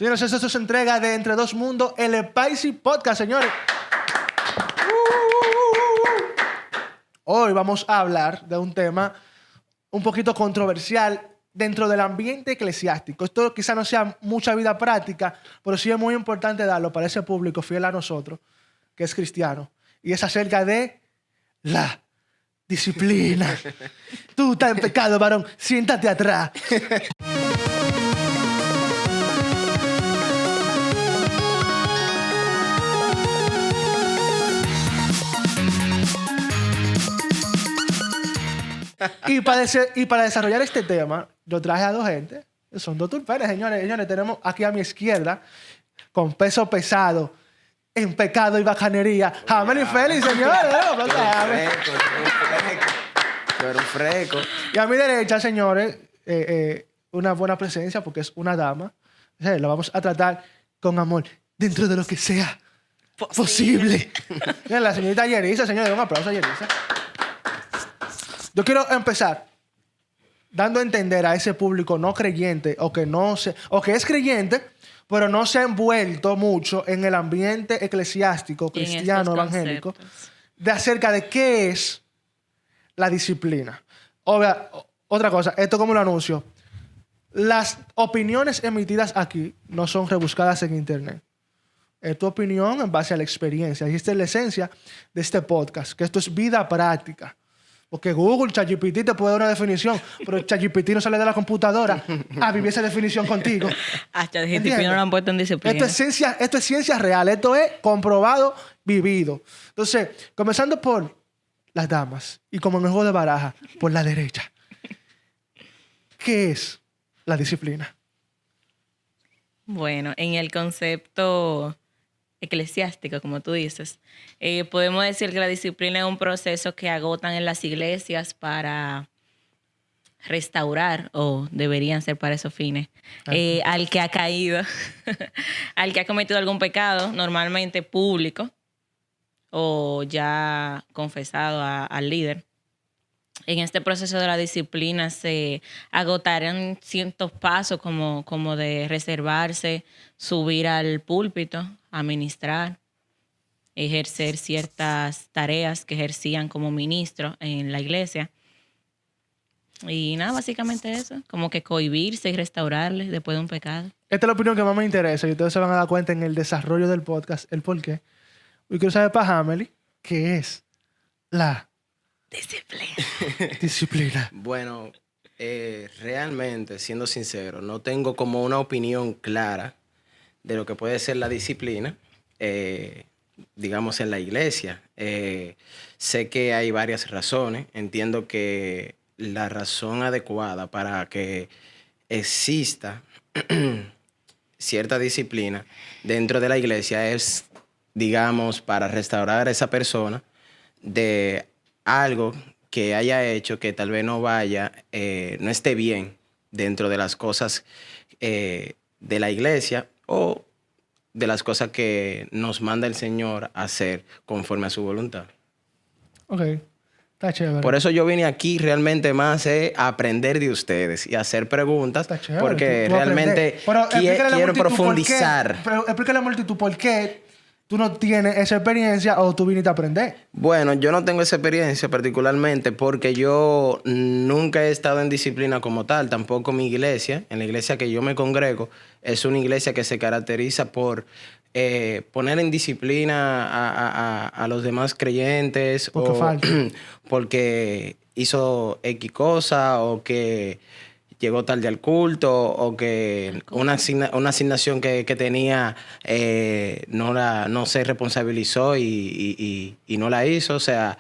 Señores, esto es entrega de Entre Dos Mundos, el Spicy Podcast, señores. Hoy vamos a hablar de un tema un poquito controversial dentro del ambiente eclesiástico. Esto quizá no sea mucha vida práctica, pero sí es muy importante darlo para ese público fiel a nosotros, que es cristiano. Y es acerca de la disciplina. Tú estás en pecado, varón. Siéntate atrás. Y para desarrollar este tema, yo traje a dos gente. Son dos turpenes, señores. Señores, tenemos aquí a mi izquierda, con peso pesado, en pecado y bacanería, Hamel y Félix, señores. Pero fresco. Y a mi derecha, señores, una buena presencia porque es una dama. La vamos a tratar con amor dentro de lo que sea posible. Miren, la señorita Yerisa, señores, un aplauso a Yerisa. Yo quiero empezar dando a entender a ese público no creyente o que es creyente, pero no se ha envuelto mucho en el ambiente eclesiástico, cristiano, evangélico, de acerca de qué es la disciplina. Otra cosa, esto como lo anuncio, las opiniones emitidas aquí no son rebuscadas en internet. Es tu opinión en base a la experiencia. Y esta es la esencia de este podcast, que esto es vida práctica. Porque Google, ChatGPT te puede dar una definición, pero ChatGPT no sale de la computadora a vivir esa definición contigo. Hasta ChatGPT no lo han puesto en disciplina. Esto es ciencia real. Esto es comprobado, vivido. Entonces, comenzando por las damas y como en el juego de baraja, por la derecha. ¿Qué es la disciplina? Bueno, en el concepto eclesiástico, como tú dices, podemos decir que la disciplina es un proceso que agotan en las iglesias para restaurar, o deberían ser para esos fines, al que ha caído, al que ha cometido algún pecado, normalmente público, o ya confesado al líder. En este proceso de la disciplina se agotarán ciertos pasos como de reservarse, subir al púlpito, a ministrar, ejercer ciertas tareas que ejercían como ministros en la iglesia. Y nada, básicamente eso, como que cohibirse y restaurarles después de un pecado. Esta es la opinión que más me interesa y ustedes se van a dar cuenta en el desarrollo del podcast, el por qué. Y quiero saber para Hameli, ¿qué es la disciplina? Bueno, realmente, siendo sincero, no tengo como una opinión clara de lo que puede ser la disciplina, digamos, en la iglesia. Sé que hay varias razones. Entiendo que la razón adecuada para que exista cierta disciplina dentro de la iglesia es, digamos, para restaurar a esa persona de algo que haya hecho que tal vez no esté bien dentro de las cosas de la iglesia o de las cosas que nos manda el Señor a hacer conforme a su voluntad. Ok, está chévere. Por eso yo vine aquí realmente más a aprender de ustedes y hacer preguntas, porque realmente quiero profundizar. Pero explícale a la multitud por qué tú no tienes esa experiencia o tú viniste a aprender. Bueno, yo no tengo esa experiencia particularmente porque yo nunca he estado en disciplina como tal. Tampoco mi iglesia, en la iglesia que yo me congrego, es una iglesia que se caracteriza por poner en disciplina a los demás creyentes porque hizo X cosa o que llegó tarde al culto o que una asignación que tenía no se responsabilizó y no la hizo. O sea,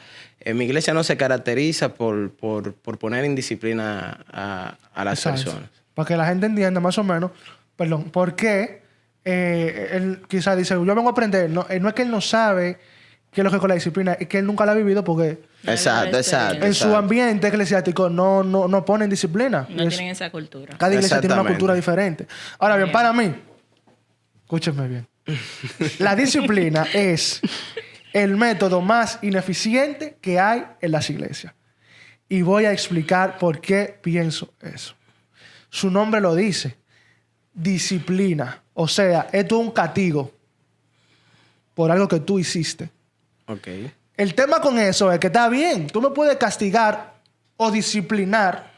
mi iglesia no se caracteriza por poner en disciplina a las personas. Para que la gente entienda más o menos, por qué él quizás dice, yo vengo a aprender. No es que él no sabe qué es lo que es con la disciplina, es que él nunca la ha vivido porque Exacto. En su ambiente eclesiástico no ponen disciplina. No tienen esa cultura. Cada iglesia tiene una cultura diferente. Ahora bien, para mí, escúchenme bien. La disciplina es el método más ineficiente que hay en las iglesias. Y voy a explicar por qué pienso eso. Su nombre lo dice. disciplina. O sea, esto es un castigo por algo que tú hiciste. Ok. El tema con eso es que está bien, tú me puedes castigar o disciplinar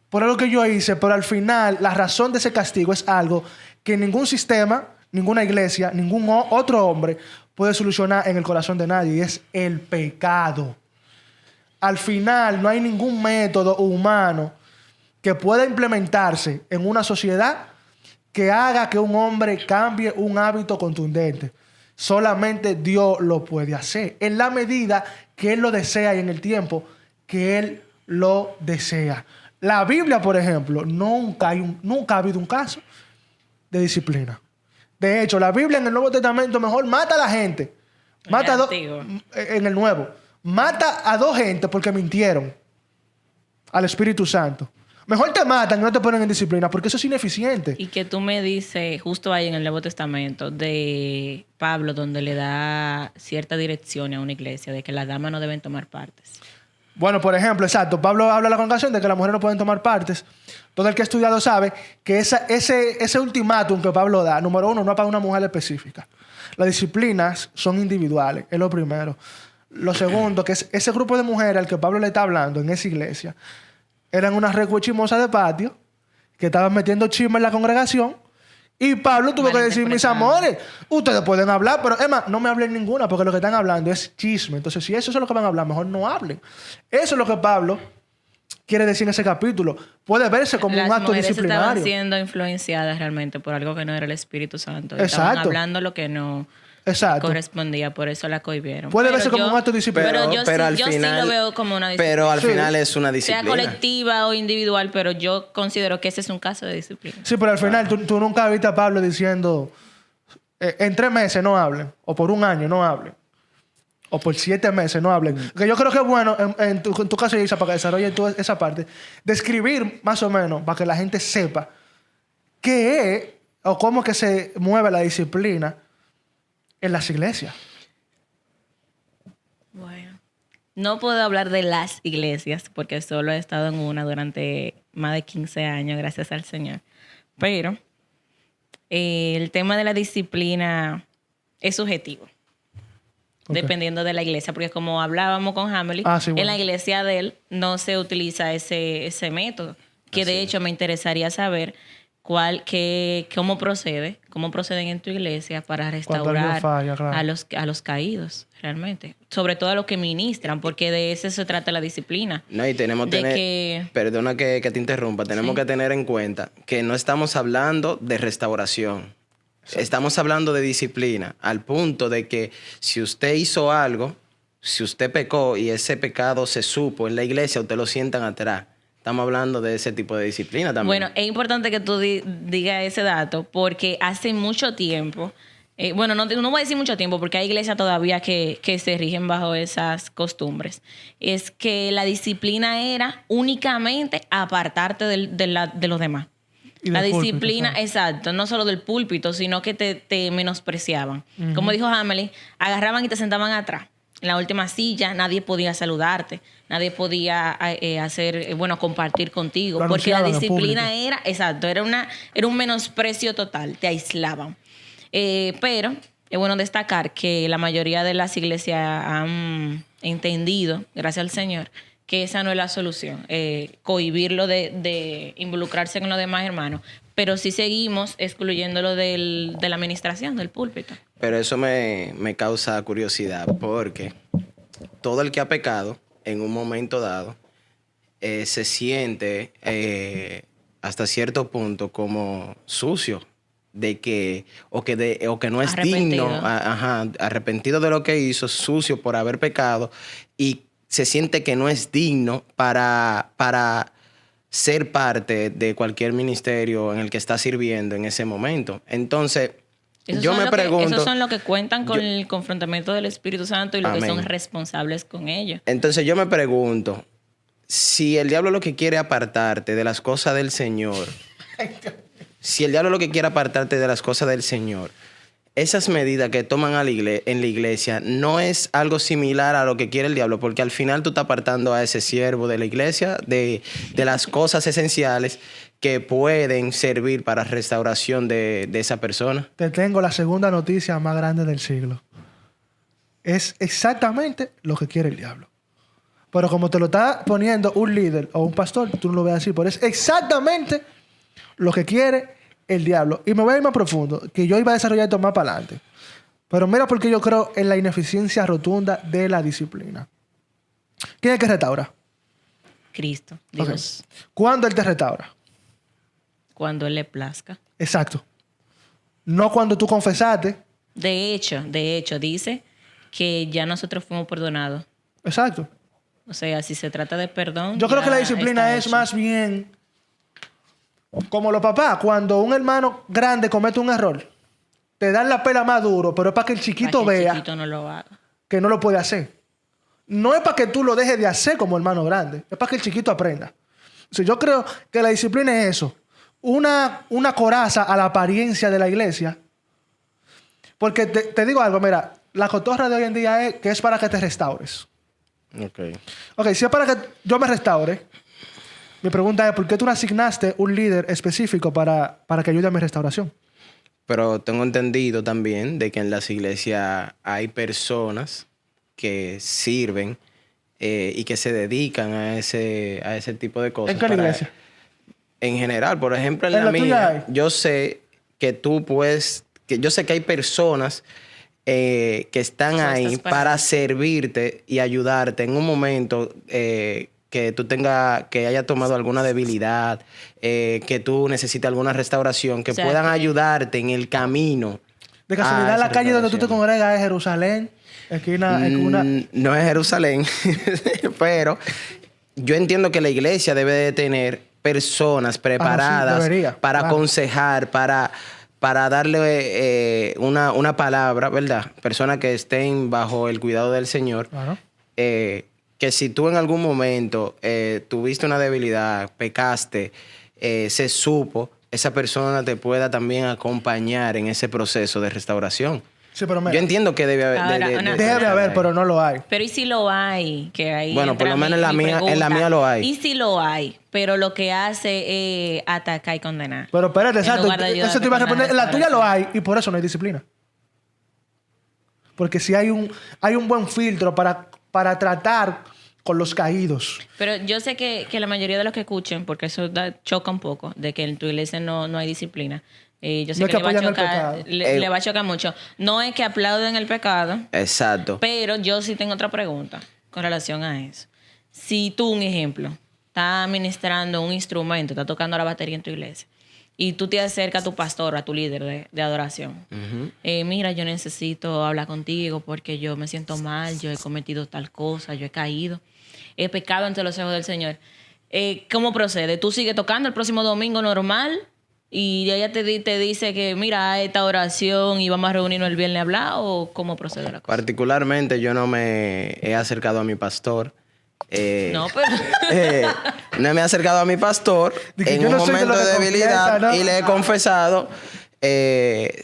por algo que yo hice, pero al final la razón de ese castigo es algo que ningún sistema, ninguna iglesia, ningún otro hombre puede solucionar en el corazón de nadie, y es el pecado. Al final no hay ningún método humano que pueda implementarse en una sociedad que haga que un hombre cambie un hábito contundente. Solamente Dios lo puede hacer en la medida que Él lo desea y en el tiempo que Él lo desea. La Biblia, por ejemplo, nunca ha habido un caso de disciplina. De hecho, la Biblia en el Nuevo Testamento mejor mata a la gente. Mata en el Nuevo. Mata a 2 gente porque mintieron al Espíritu Santo. Mejor te matan y no te ponen en disciplina porque eso es ineficiente. Y que tú me dices, justo ahí en el Nuevo Testamento, de Pablo, donde le da cierta dirección a una iglesia, de que las damas no deben tomar partes. Bueno, por ejemplo, exacto. Pablo habla a la congregación de que las mujeres no pueden tomar partes. Todo el que ha estudiado sabe que ese ultimátum que Pablo da, número 1, no es para una mujer específica. Las disciplinas son individuales, es lo primero. Lo segundo, que es ese grupo de mujeres al que Pablo le está hablando en esa iglesia, eran unas recuchimosas de patio que estaban metiendo chisme en la congregación. Y Pablo tuvo que decir, mis amores, ustedes pueden hablar, pero Emma, no me hablen ninguna porque lo que están hablando es chisme. Entonces, si eso es lo que van a hablar, mejor no hablen. Eso es lo que Pablo quiere decir en ese capítulo. Puede verse como un acto disciplinario. Estaban siendo influenciadas realmente por algo que no era el Espíritu Santo. Exacto. Estaban hablando lo que no correspondía, por eso la cohibieron. Puede verse como un acto disciplinario. Pero yo sí lo veo como una disciplina. Pero al final es una disciplina. Sea colectiva o individual, pero yo considero que ese es un caso de disciplina. Sí, pero al final tú nunca viste a Pablo diciendo en 3 meses no hablen, o por 1 año no hablen, o por 7 meses no hablen. Que yo creo que es bueno, en tu caso, Isa, para que desarrolle toda esa parte, describir más o menos, para que la gente sepa qué es o cómo que se mueve la disciplina en las iglesias. Bueno, no puedo hablar de las iglesias porque solo he estado en una durante más de 15 años, gracias al Señor. Pero el tema de la disciplina es subjetivo, dependiendo de la iglesia, porque como hablábamos con Hamley, en la iglesia de él no se utiliza ese método, que de hecho me interesaría saber cómo proceden en tu iglesia para restaurar a los caídos, realmente. Sobre todo a los que ministran, porque de eso se trata la disciplina. No, y tenemos perdona que te interrumpa, tenemos que tener en cuenta que no estamos hablando de restauración. Sí. Estamos hablando de disciplina, al punto de que si usted hizo algo, si usted pecó y ese pecado se supo en la iglesia, usted lo sientan atrás. Estamos hablando de ese tipo de disciplina también. Bueno, es importante que tú digas ese dato porque hace mucho tiempo, no voy a decir mucho tiempo porque hay iglesias todavía que se rigen bajo esas costumbres, es que la disciplina era únicamente apartarte de los demás. La disciplina, púlpito, exacto, no solo del púlpito, sino que te menospreciaban. Uh-huh. Como dijo Hamley, agarraban y te sentaban atrás. En la última silla nadie podía saludarte, nadie podía compartir contigo, porque la disciplina era un menosprecio total, te aislaban. Pero es bueno destacar que la mayoría de las iglesias han entendido, gracias al Señor, que esa no es la solución, cohibirlo de involucrarse con los demás hermanos, pero sí seguimos excluyéndolo de la administración, del púlpito. Pero eso me causa curiosidad porque todo el que ha pecado en un momento dado se siente hasta cierto punto como sucio o que no es digno, arrepentido de lo que hizo, sucio por haber pecado y se siente que no es digno para ser parte de cualquier ministerio en el que está sirviendo en ese momento. Entonces, yo me pregunto... Esos son los que cuentan con el confrontamiento del Espíritu Santo y los que son responsables con ello. Entonces, yo me pregunto, si el diablo lo que quiere apartarte de las cosas del Señor, esas medidas que toman en la iglesia no es algo similar a lo que quiere el diablo, porque al final tú estás apartando a ese siervo de la iglesia de las cosas esenciales que pueden servir para restauración de esa persona. Te tengo la segunda noticia más grande del siglo. Es exactamente lo que quiere el diablo. Pero como te lo está poniendo un líder o un pastor, tú no lo vas a decir, pero es exactamente lo que quiere el diablo. Y me voy a ir más profundo, que yo iba a desarrollar esto más para adelante. Pero mira porque yo creo en la ineficiencia rotunda de la disciplina. ¿Quién es el que restaura? Cristo, Ok. Dios, ¿Cuándo Él te restaura? cuando Él le plazca. Exacto. No cuando tú confesaste. De hecho, dice que ya nosotros fuimos perdonados. Exacto. O sea, si se trata de perdón. Yo creo ya que la disciplina está es hecho. más bien como los papás. Cuando un hermano grande comete un error, te dan la pela más duro, pero es para que el chiquito Para que el vea chiquito no lo haga. que no lo puede hacer. No es para que tú lo dejes de hacer como hermano grande, es para que el chiquito aprenda. O sea, yo creo que la disciplina es eso. Una coraza a la apariencia de la iglesia. Porque te digo algo, mira, la cotorra de hoy en día es que es para que te restaures. Ok, si es para que yo me restaure, mi pregunta es, ¿por qué tú no asignaste un líder específico para que ayude a mi restauración? Pero tengo entendido también de que en las iglesias hay personas que sirven y que se dedican a ese tipo de cosas. ¿En qué iglesia? En general, por ejemplo, en ¿En la la tuya mía, hay? yo sé que tú puedes, que yo sé que hay personas que están ahí Puestas para para servirte y ayudarte en un momento que tú tengas, que haya tomado alguna debilidad, que tú necesites alguna restauración, que O sea, puedan que- ayudarte en el camino. De casualidad, esa la calle donde tú te restauración. congregas es Jerusalén, esquina, una... No es Jerusalén, pero yo entiendo que la iglesia debe de tener personas preparadas debería, para claro. aconsejar, para darle una palabra, ¿verdad? Personas que estén bajo el cuidado del Señor. Claro. Que si tú en algún momento tuviste una debilidad, pecaste, se supo, esa persona te pueda también acompañar en ese proceso de restauración. Sí, pero mira, Yo entiendo que debe haber. Ahora, debe haber, pero no lo hay. Pero ¿y si lo hay? Que ahí Bueno, por entra lo menos mi en la pregunta. mía lo hay. ¿Y si lo hay? Pero lo que hace es atacar y condenar. Pero espérate, En exacto. lugar de ayudarte Eso te iba a con la responder. En la tuya lo restauración. hay y por eso no hay disciplina. Porque si hay un buen filtro para tratar con los caídos. Pero yo sé que la mayoría de los que escuchen, porque eso choca un poco, de que en tu iglesia no hay disciplina. Yo sé No es que, que le va a apoyan el chocar, pecado. le va a chocar mucho. No es que aplauden el pecado, Exacto. pero yo sí tengo otra pregunta con relación a eso. Si tú, un ejemplo, estás administrando un instrumento, estás tocando la batería en tu iglesia, y tú te acercas a tu pastor, a tu líder de adoración. Mira, yo necesito hablar contigo porque yo me siento mal, yo he cometido tal cosa, yo he caído, he pecado ante los ojos del Señor. ¿Cómo procede? ¿Tú sigues tocando el próximo domingo normal? Y ella te dice que, mira, esta oración y vamos a reunirnos el viernes a hablar, ¿o cómo procede la cosa? Particularmente yo no me he acercado a mi pastor. No, pero... No me he acercado a mi pastor Dije, en yo un no soy de momento los de que debilidad confiesa, ¿no? y le he confesado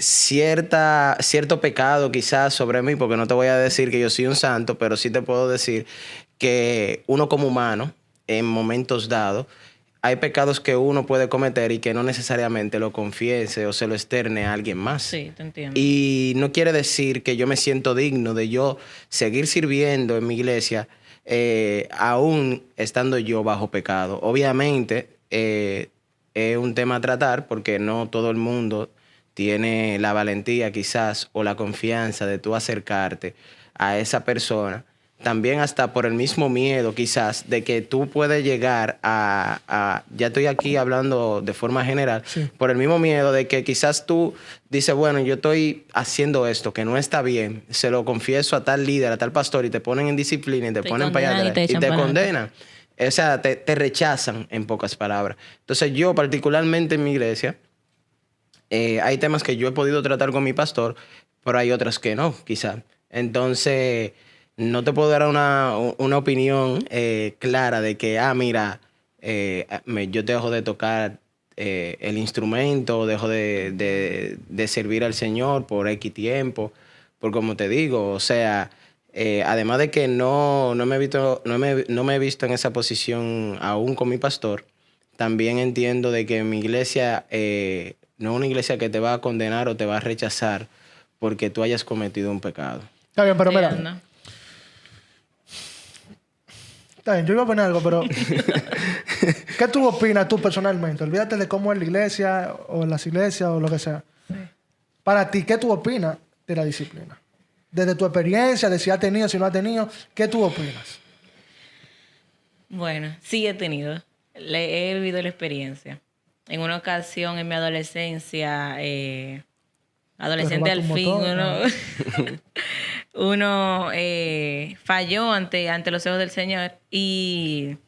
cierto pecado quizás sobre mí, porque no te voy a decir que yo soy un santo, pero sí te puedo decir que uno como humano, en momentos dados, hay pecados que uno puede cometer y que no necesariamente lo confiese o se lo externe a alguien más. Sí, te entiendo. Y no quiere decir que yo me siento digno de yo seguir sirviendo en mi iglesia aún estando yo bajo pecado. Obviamente es un tema a tratar porque no todo el mundo tiene la valentía quizás o la confianza de tú acercarte a esa persona. También hasta por el mismo miedo quizás de que tú puedes llegar ya estoy aquí hablando de forma general, Sí. por el mismo miedo de que quizás tú dices, bueno, yo estoy haciendo esto que no está bien, se lo confieso a tal líder, a tal pastor y te ponen en disciplina y te ponen para allá condenan y te atrás, y echan te para adelante. condenan. O sea, te rechazan en pocas palabras. Entonces yo particularmente en mi iglesia, hay temas que yo he podido tratar con mi pastor, pero hay otras que no, quizás. Entonces, no te puedo dar una opinión clara de que, mira, yo dejo de tocar el instrumento, dejo de servir al Señor por X tiempo, por como te digo, o sea, además de que no me he visto en esa posición aún con mi pastor, también entiendo de que mi iglesia no es una iglesia que te va a condenar o te va a rechazar porque tú hayas cometido un pecado. Está bien, pero mira. Entiendo. Está bien, yo iba a poner algo, pero... ¿Qué tú opinas tú personalmente? Olvídate de cómo es la iglesia o las iglesias o lo que sea. Para ti, ¿qué tú opinas de la disciplina? Desde tu experiencia, de si has tenido, si no has tenido, ¿qué tú opinas? Bueno, sí he tenido. He vivido la experiencia. En una ocasión en mi adolescencia, adolescente al fin, uno falló ante los ojos del Señor y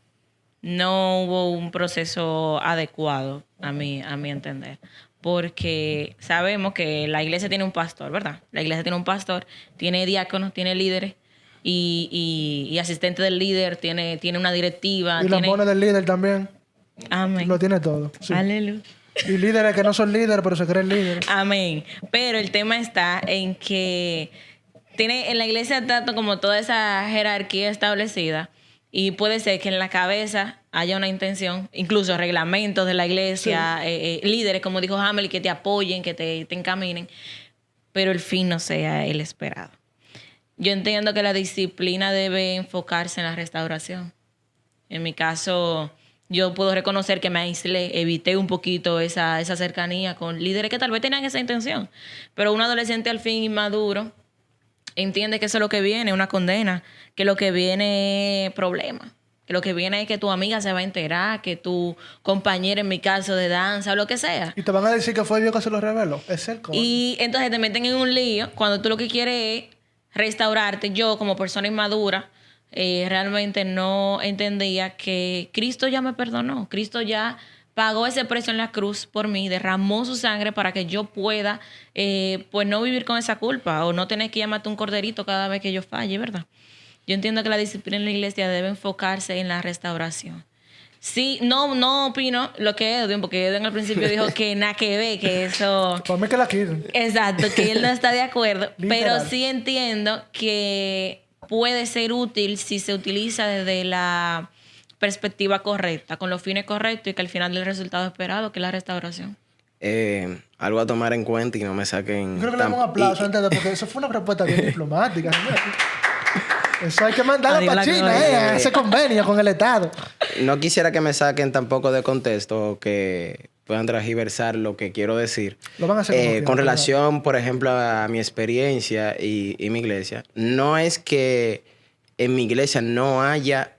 no hubo un proceso adecuado a mi entender. Porque sabemos que la iglesia tiene un pastor, ¿verdad? La iglesia tiene un pastor, tiene diáconos, tiene líderes y asistente del líder, tiene una directiva. Y los bonos del líder también. Amén. Lo tiene todo. Sí. Aleluya. Y líderes que no son líderes, pero se creen líderes. Amén. Pero el tema está en que en la iglesia tanto como toda esa jerarquía establecida y puede ser que en la cabeza haya una intención, incluso reglamentos de la iglesia, líderes, como dijo Hamel, que te apoyen, que te encaminen, pero el fin no sea el esperado. Yo entiendo que la disciplina debe enfocarse en la restauración. En mi caso, yo puedo reconocer que me aislé, evité un poquito esa cercanía con líderes que tal vez tenían esa intención. Pero un adolescente al fin inmaduro entiende que eso es lo que viene, una condena, que lo que viene es problema, que lo que viene es que tu amiga se va a enterar, que tu compañera, en mi caso, de danza o lo que sea. Y te van a decir que fue Dios que se lo reveló. Es el código. Y entonces te meten en un lío cuando tú lo que quieres es restaurarte. Yo, como persona inmadura, realmente no entendía que Cristo ya me perdonó. Cristo ya pagó ese precio en la cruz por mí, derramó su sangre para que yo pueda pues no vivir con esa culpa o no tener que llamarte un corderito cada vez que yo falle, ¿verdad? Yo entiendo que la disciplina en la iglesia debe enfocarse en la restauración. Sí, no opino lo que Edwin, porque Edwin al principio dijo que nada que ver, que eso... Por mí que la quiten. Exacto, que él no está de acuerdo, Literal. pero sí entiendo que puede ser útil si se utiliza desde la perspectiva correcta, con los fines correctos y que al final del resultado esperado, que es la restauración. Algo a tomar en cuenta y no me saquen... Yo creo que le damos un aplauso antes de... Porque eso fue una respuesta bien diplomática. Eso hay que mandarlo para China, a ese convenio con el Estado. No quisiera que me saquen tampoco de contexto o que puedan transgiversar lo que quiero decir. Lo van a hacer como quieran, con relación, por ejemplo, a mi experiencia y mi iglesia. No es que en mi iglesia no haya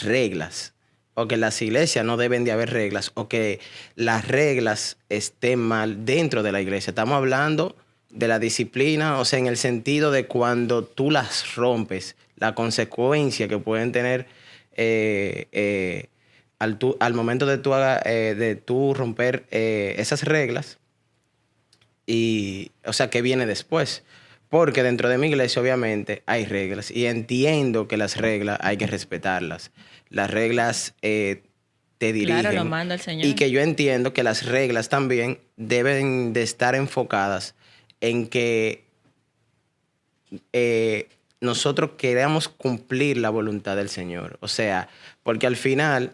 reglas o que en las iglesias no deben de haber reglas o que las reglas estén mal dentro de la iglesia. Estamos hablando de la disciplina, o sea, en el sentido de cuando tú las rompes, la consecuencia que pueden tener al momento de tú romper esas reglas y, o sea, ¿qué viene después? Porque dentro de mi iglesia, obviamente, hay reglas y entiendo que las reglas hay que respetarlas. Las reglas te dirigen. Claro, lo manda el Señor. Y que yo entiendo que las reglas también deben de estar enfocadas en que nosotros queramos cumplir la voluntad del Señor. O sea, porque al final,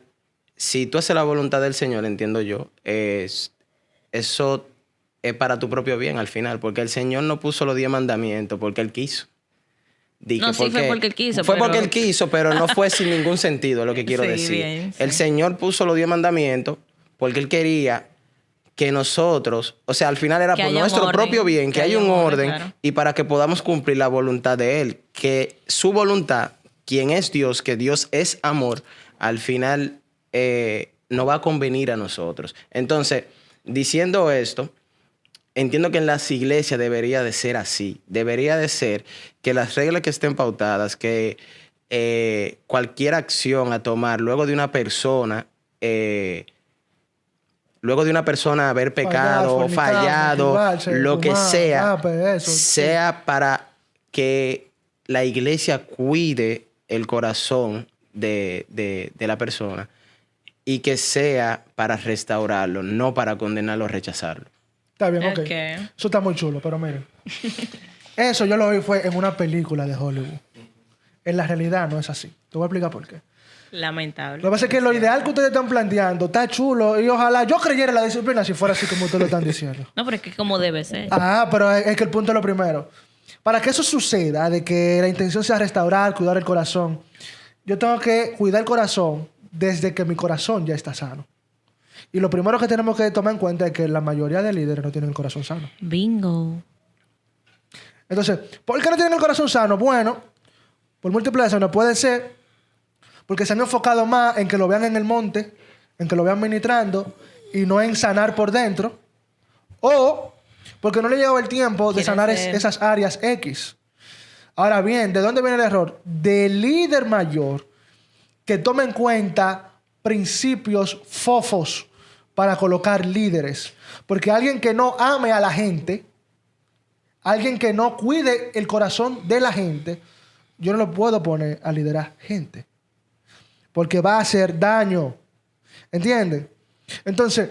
si tú haces la voluntad del Señor, entiendo yo, eso es para tu propio bien al final, porque el Señor no puso los 10 mandamientos porque Él quiso. No, sí fue porque Él quiso. Fue porque Él quiso, pero no fue sin ningún sentido lo que quiero Sí, decir. bien, sí. El Señor puso los 10 mandamientos porque Él quería que nosotros, o sea, al final era Que por haya un nuestro orden, propio bien, que haya un orden claro. y para que podamos cumplir la voluntad de Él, que su voluntad, quien es Dios, que Dios es amor, al final no va a convenir a nosotros. Entonces, diciendo esto, entiendo que en las iglesias debería de ser así. Debería de ser que las reglas que estén pautadas, que cualquier acción a tomar luego de una persona haber pecado, fallado, lo que sea, sea para que la iglesia cuide el corazón de la persona y que sea para restaurarlo, no para condenarlo o rechazarlo. Está bien, ok. Okay. Eso está muy chulo, pero miren. Eso yo lo vi fue en una película de Hollywood. En la realidad no es así. Te voy a explicar por qué. Lamentable. Lo que pasa es que lo ideal que ustedes están planteando está chulo y ojalá yo creyera en la disciplina si fuera así como ustedes lo están diciendo. No, pero es que como debe ser. Pero es que el punto es lo primero. Para que eso suceda, de que la intención sea restaurar, cuidar el corazón, yo tengo que cuidar el corazón desde que mi corazón ya está sano. Y lo primero que tenemos que tomar en cuenta es que la mayoría de líderes no tienen el corazón sano. Bingo. Entonces, ¿por qué no tienen el corazón sano? Bueno, por múltiples razones. Puede ser porque se han enfocado más en que lo vean en el monte, en que lo vean ministrando y no en sanar por dentro. O porque no le ha llegado el tiempo de sanar esas áreas X. Ahora bien, ¿de dónde viene el error? Del líder mayor que toma en cuenta principios fofos para colocar líderes. Porque alguien que no ame a la gente, alguien que no cuide el corazón de la gente, yo no lo puedo poner a liderar gente. Porque va a hacer daño. ¿Entiendes? Entonces,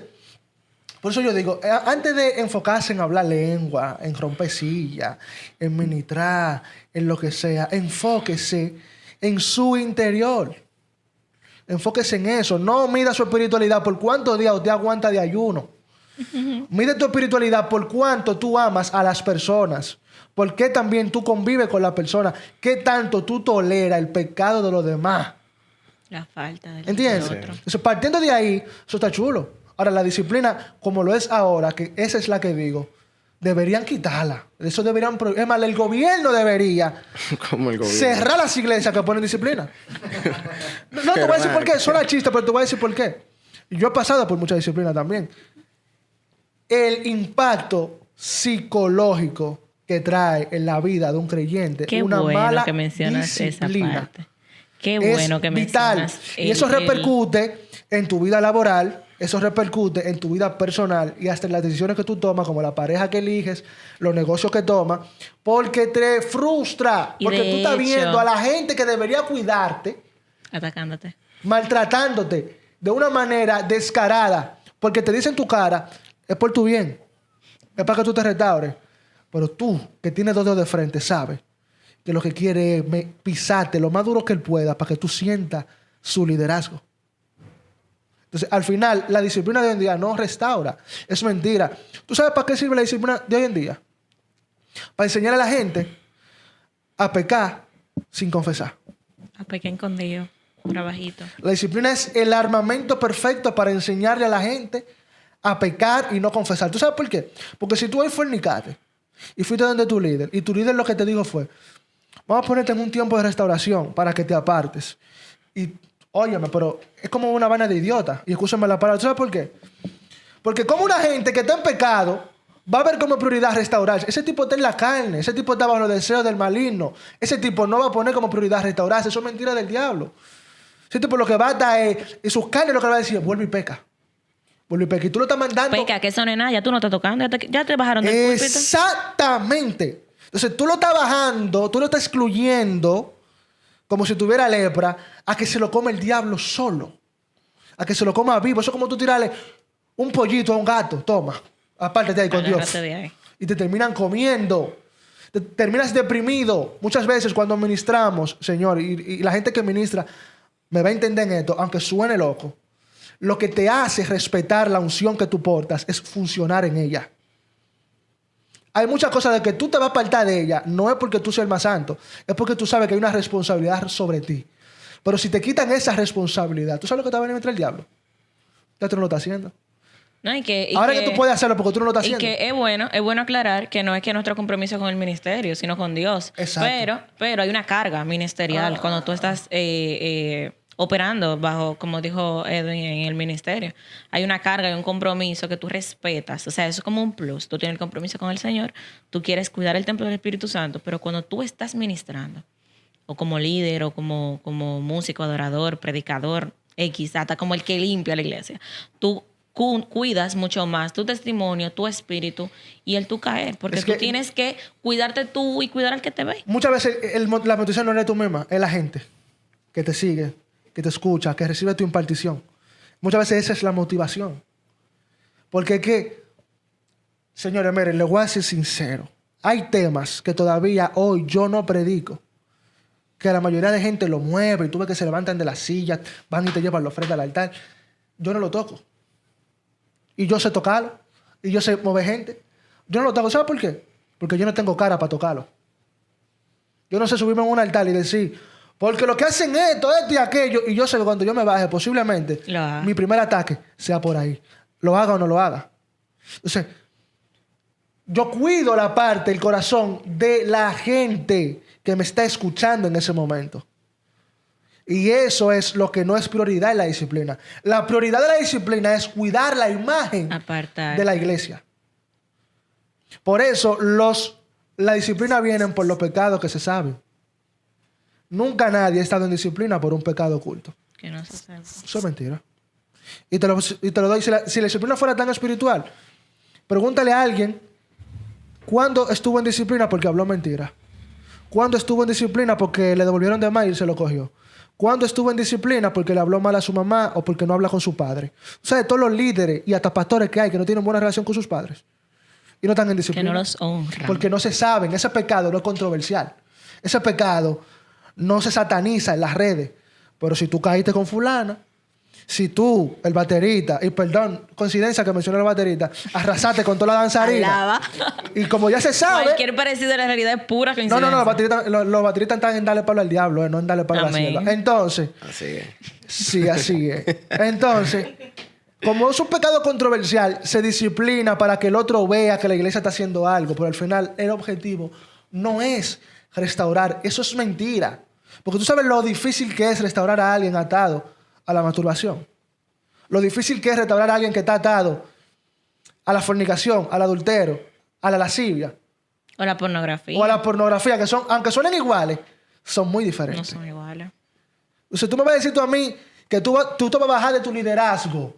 por eso yo digo, antes de enfocarse en hablar lengua, en romper silla, en ministrar, en lo que sea, enfóquese en su interior. Enfóquese en eso. No mida su espiritualidad por cuántos días usted aguanta de ayuno. Mide tu espiritualidad por cuánto tú amas a las personas. Por qué también tú convives con las personas. Qué tanto tú toleras el pecado de los demás. La falta del ¿Entiendes? otro. Entonces, partiendo de ahí, eso está chulo. Ahora, la disciplina, como lo es ahora, que esa es la que digo, deberían quitarla. Eso deberían... Es más, el gobierno debería Como el gobierno. cerrar las iglesias que ponen disciplina. No te voy a decir por qué. Suena chiste, pero te voy a decir por qué. Yo he pasado por mucha disciplina también. El impacto psicológico que trae en la vida de un creyente Qué una bueno mala que mencionas disciplina esa parte. Qué bueno que vital. mencionas. Y eso repercute en tu vida laboral, eso repercute en tu vida personal y hasta en las decisiones que tú tomas, como la pareja que eliges, los negocios que tomas, porque te frustra. Y Porque de tú estás hecho, viendo a la gente que debería cuidarte, atacándote. maltratándote de una manera descarada, porque te dicen tu cara, es por tu bien, es para que tú te restaures. Pero tú, que tienes 2 dedos de frente, sabes que lo que quiere es pisarte lo más duro que él pueda para que tú sientas su liderazgo. Entonces, al final, la disciplina de hoy en día no restaura. Es mentira. ¿Tú sabes para qué sirve la disciplina de hoy en día? Para enseñar a la gente a pecar sin confesar. A pequeño escondido, por abajito. La disciplina es el armamento perfecto para enseñarle a la gente a pecar y no confesar. ¿Tú sabes por qué? Porque si tú hoy fornicaste y fuiste donde tu líder y tu líder lo que te dijo fue: vamos a ponerte en un tiempo de restauración para que te apartes. Y, óyeme, pero es como una vaina de idiota. Y escúchame la palabra. ¿Sabes por qué? Porque como una gente que está en pecado va a ver como prioridad restaurarse. Ese tipo está en la carne. Ese tipo está bajo los deseos del maligno. Ese tipo no va a poner como prioridad restaurarse. Eso es mentira del diablo. Ese tipo lo que va a dar es... Y sus carnes lo que va a decir es: vuelve y peca. Vuelve y peca. Y tú lo estás mandando... Peca, que eso no es nada. Ya tú no estás tocando. Ya te bajaron del púlpito. Exactamente. Entonces tú lo estás bajando, tú lo estás excluyendo como si tuviera lepra, a que se lo come el diablo solo. A que se lo coma vivo. Eso es como tú tirarle un pollito a un gato. Toma, apártate ahí con Dios. Agárrate de ahí. Y te terminan comiendo. Te terminas deprimido. Muchas veces cuando ministramos, Señor, y la gente que ministra me va a entender en esto, aunque suene loco, lo que te hace respetar la unción que tú portas es funcionar en ella. Hay muchas cosas de que tú te vas a apartar de ella. No es porque tú seas el más santo. Es porque tú sabes que hay una responsabilidad sobre ti. Pero si te quitan esa responsabilidad, ¿tú sabes lo que te va a venir contra el diablo? Ya tú no lo estás haciendo. No, Ahora que tú puedes hacerlo porque tú no lo estás y haciendo. que es bueno aclarar que no es que nuestro compromiso con el ministerio, sino con Dios. Exacto. Pero hay una carga ministerial cuando tú estás operando bajo, como dijo Edwin, en el ministerio. Hay una carga y un compromiso que tú respetas. O sea, eso es como un plus. Tú tienes el compromiso con el Señor, tú quieres cuidar el templo del Espíritu Santo, pero cuando tú estás ministrando, o como líder, o como músico, adorador, predicador, X, hasta como el que limpia la iglesia, tú cuidas mucho más tu testimonio, tu espíritu y el tu caer, porque tú tienes que cuidarte tú y cuidar al que te ve. Muchas veces la motivación no eres tú misma, es la gente que te sigue, que te escucha, que recibe tu impartición. Muchas veces esa es la motivación. Porque es que, señores, miren, les voy a ser sincero. Hay temas que todavía hoy yo no predico que la mayoría de gente lo mueve y tú ves que se levantan de las sillas, van y te llevan la ofrenda al altar. Yo no lo toco. Y yo sé tocarlo. Y yo sé mover gente. Yo no lo toco. ¿Sabes por qué? Porque yo no tengo cara para tocarlo. Yo no sé subirme en un altar y decir, porque lo que hacen esto y aquello, y yo sé que cuando yo me baje, posiblemente mi primer ataque sea por ahí. Lo haga o no lo haga. Entonces, yo cuido la parte, el corazón de la gente que me está escuchando en ese momento. Y eso es lo que no es prioridad en la disciplina. La prioridad de la disciplina es cuidar la imagen de la iglesia. Por eso la disciplina viene por los pecados que se saben. Nunca nadie ha estado en disciplina por un pecado oculto. Que no se sabe. Eso es mentira. Y te lo doy. Si la disciplina fuera tan espiritual, pregúntale a alguien cuándo estuvo en disciplina porque habló mentira. ¿Cuándo estuvo en disciplina porque le devolvieron de más y se lo cogió? ¿Cuándo estuvo en disciplina porque le habló mal a su mamá o porque no habla con su padre? O sea, de todos los líderes y hasta pastores que hay que no tienen buena relación con sus padres y no están en disciplina. Que no los honran. Porque no se saben. Ese pecado no es controversial. Ese pecado no se sataniza en las redes. Pero si tú caíste con fulana, si tú, el baterista, y perdón, coincidencia que mencioné el baterista, arrasaste con toda la danzarina. Y como ya se sabe... Cualquier parecido a la realidad es pura coincidencia. No, los bateristas están en darle palo al diablo, no en darle palo a la sierva. Entonces... Así es. Sí, así es. Entonces, como es un pecado controversial, se disciplina para que el otro vea que la iglesia está haciendo algo, pero al final el objetivo no es restaurar. Eso es mentira. Porque tú sabes lo difícil que es restaurar a alguien atado a la masturbación. Lo difícil que es restaurar a alguien que está atado a la fornicación, al adulterio, a la lascivia. O la pornografía. O a la pornografía, que son, aunque suenen iguales, son muy diferentes. No son iguales. O sea, tú me vas a decir tú a mí que tú te vas a bajar de tu liderazgo,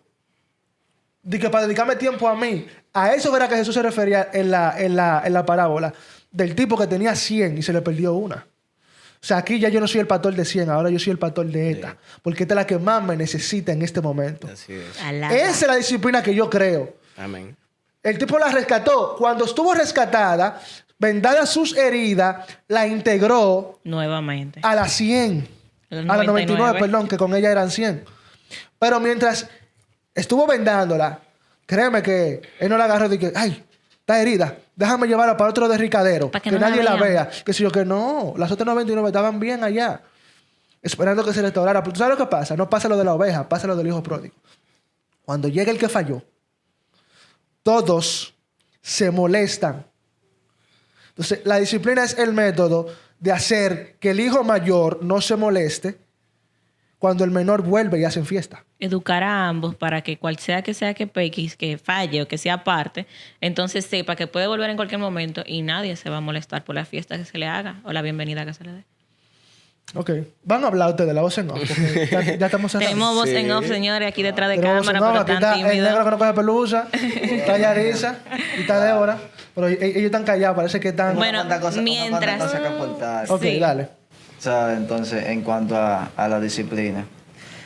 de que para dedicarme tiempo a mí. A eso era que Jesús se refería en la parábola del tipo que tenía 100 y se le perdió una. O sea, aquí ya yo no soy el pastor de 100, ahora yo soy el pastor de ETA. Sí. Porque esta es la que más me necesita en este momento. Así es. Esa es la disciplina que yo creo. Amén. El tipo la rescató. Cuando estuvo rescatada, vendada sus heridas, la integró nuevamente a las 100. A las 99, perdón, que con ella eran 100. Pero mientras estuvo vendándola, créeme que él no la agarró y que, ay, está herida, déjame llevarla para otro derricadero, que no nadie la vea. Que si yo que no, las otras 99 estaban bien allá, esperando que se restaurara. Pero ¿tú sabes lo que pasa? No pasa lo de la oveja, pasa lo del hijo pródigo. Cuando llega el que falló, todos se molestan. Entonces, la disciplina es el método de hacer que el hijo mayor no se moleste cuando el menor vuelve y hacen fiesta. Educar a ambos para que cual sea que peque, que falle o que sea parte, entonces sepa que puede volver en cualquier momento y nadie se va a molestar por la fiesta que se le haga o la bienvenida que se le dé. Ok. Van a hablar ustedes de la voz en off. Ya estamos en Tenemos voz en off, señores, aquí detrás de tenemos cámara, pero está tan tímido. el negro que no coge pelusa, está Yarisa y está Débora. Pero ellos están callados, parece que están... Bueno, mientras... Cosas que aportar. Ok, sí. dale. ¿Sabes? Entonces, en cuanto a la disciplina,